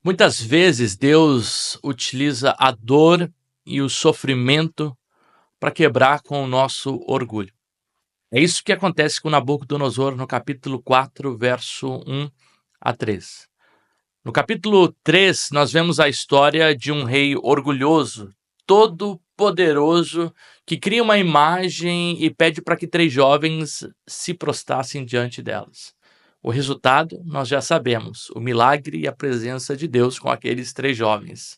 Muitas vezes Deus utiliza a dor e o sofrimento para quebrar com o nosso orgulho. É isso que acontece com Nabucodonosor no capítulo 4, verso 1 a 3. No capítulo 3, nós vemos a história de um rei orgulhoso, todo poderoso, que cria uma imagem e pede para que 3 jovens se prostrassem diante delas. O resultado, nós já sabemos, o milagre e a presença de Deus com aqueles 3 jovens.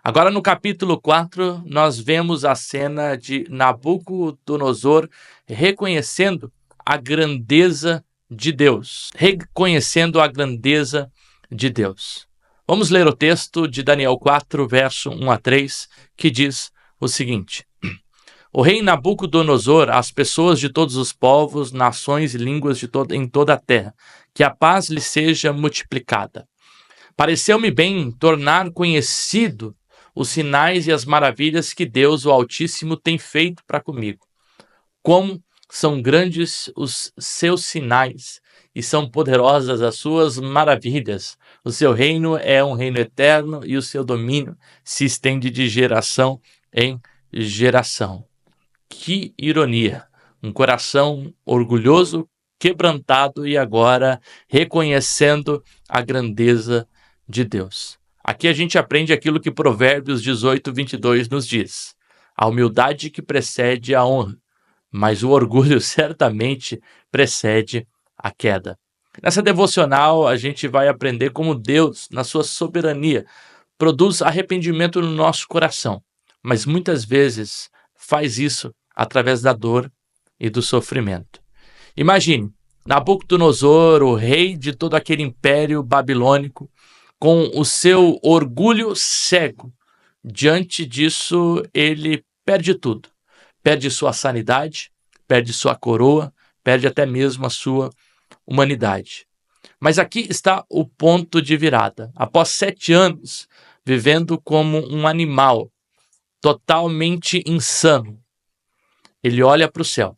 Agora, no capítulo 4, nós vemos a cena de Nabucodonosor reconhecendo a grandeza de Deus. Reconhecendo a grandeza de Deus. Vamos ler o texto de Daniel 4, verso 1 a 3, que diz o seguinte: O rei Nabucodonosor, às pessoas de todos os povos, nações e línguas em toda a terra, que a paz lhe seja multiplicada. Pareceu-me bem tornar conhecido os sinais e as maravilhas que Deus, o Altíssimo, tem feito para comigo. Como são grandes os seus sinais e são poderosas as suas maravilhas. O seu reino é um reino eterno e o seu domínio se estende de geração em geração. Que ironia! Um coração orgulhoso, quebrantado e agora reconhecendo a grandeza de Deus. Aqui a gente aprende aquilo que Provérbios 18, 22 nos diz. A humildade que precede a honra, mas o orgulho certamente precede a queda. Nessa devocional, a gente vai aprender como Deus, na sua soberania, produz arrependimento no nosso coração, mas muitas vezes faz isso através da dor e do sofrimento. Imagine, Nabucodonosor, o rei de todo aquele império babilônico, com o seu orgulho cego. Diante disso, ele perde tudo. Perde sua sanidade, perde sua coroa, perde até mesmo a sua humanidade. Mas aqui está o ponto de virada. Após 7 anos vivendo como um animal, totalmente insano, ele olha para o céu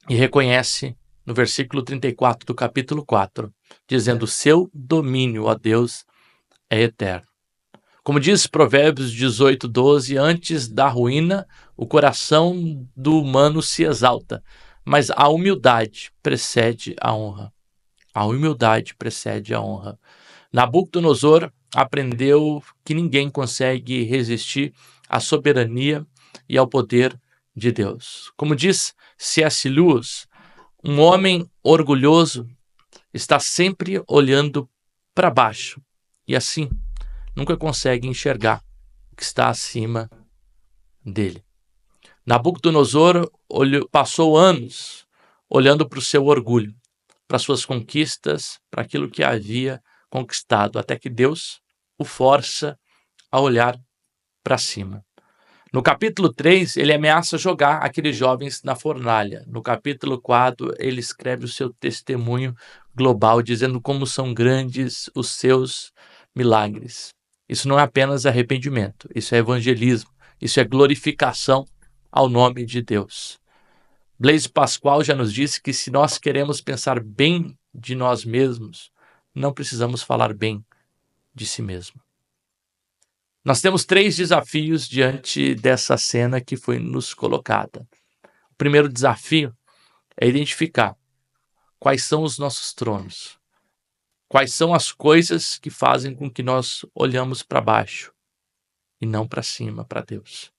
e reconhece no versículo 34 do capítulo 4, dizendo: seu domínio, ó Deus, é eterno. Como diz Provérbios 18, 12, antes da ruína, o coração do humano se exalta, mas a humildade precede a honra. A humildade precede a honra. Nabucodonosor aprendeu que ninguém consegue resistir à soberania e ao poder de Deus. Como diz C.S. Lewis, um homem orgulhoso está sempre olhando para baixo e assim nunca consegue enxergar o que está acima dele. Nabucodonosor passou anos olhando para o seu orgulho, para suas conquistas, para aquilo que havia conquistado, até que Deus o força a olhar para cima. No capítulo 3, ele ameaça jogar aqueles jovens na fornalha. No capítulo 4, ele escreve o seu testemunho global, dizendo como são grandes os seus milagres. Isso não é apenas arrependimento, isso é evangelismo, isso é glorificação ao nome de Deus. Blaise Pascal já nos disse que se nós queremos pensar bem de nós mesmos, não precisamos falar bem de si mesmo. Nós temos 3 desafios diante dessa cena que foi nos colocada. O primeiro desafio é identificar quais são os nossos tronos, quais são as coisas que fazem com que nós olhamos para baixo e não para cima, para Deus.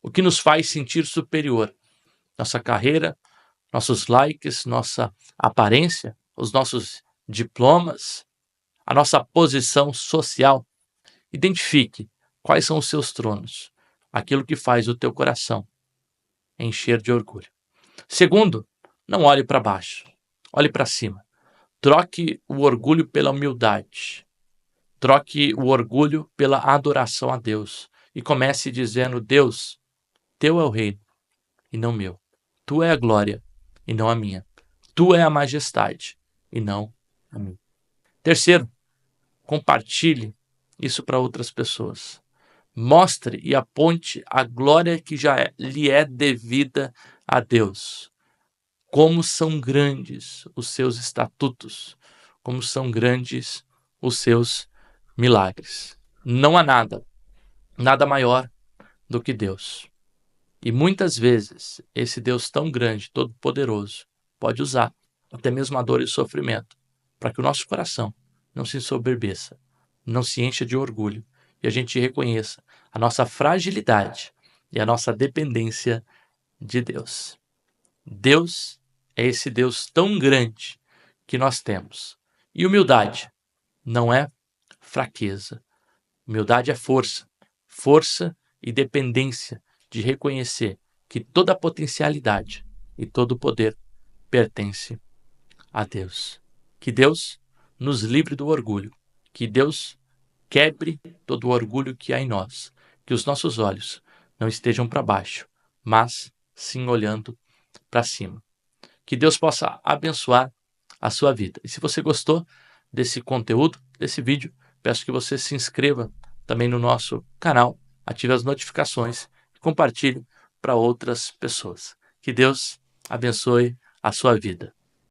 O que nos faz sentir superior? Nossa carreira, nossos likes, nossa aparência, os nossos diplomas, a nossa posição social. Identifique quais são os seus tronos, aquilo que faz o teu coração encher de orgulho. Segundo, não olhe para baixo, olhe para cima. Troque o orgulho pela humildade. Troque o orgulho pela adoração a Deus. E comece dizendo: Deus, teu é o reino e não meu. Tu é a glória e não a minha. Tu é a majestade e não a mim. Terceiro, compartilhe isso para outras pessoas. Mostre e aponte a glória que já lhe é devida a Deus. Como são grandes os seus estatutos, como são grandes os seus milagres. Não há nada maior do que Deus. E muitas vezes, esse Deus tão grande, todo-poderoso, pode usar até mesmo a dor e o sofrimento para que o nosso coração não se ensoberbeça, não se encha de orgulho e a gente reconheça a nossa fragilidade e a nossa dependência de Deus. Deus é esse Deus tão grande que nós temos. E humildade não é fraqueza. Humildade é força. Força e dependência de reconhecer que toda a potencialidade e todo o poder pertence a Deus. Que Deus nos livre do orgulho. Que Deus quebre todo o orgulho que há em nós. Que os nossos olhos não estejam para baixo, mas sim olhando para cima. Que Deus possa abençoar a sua vida. E se você gostou desse conteúdo, desse vídeo, peço que você se inscreva também no nosso canal, ative as notificações e compartilhe para outras pessoas. Que Deus abençoe a sua vida.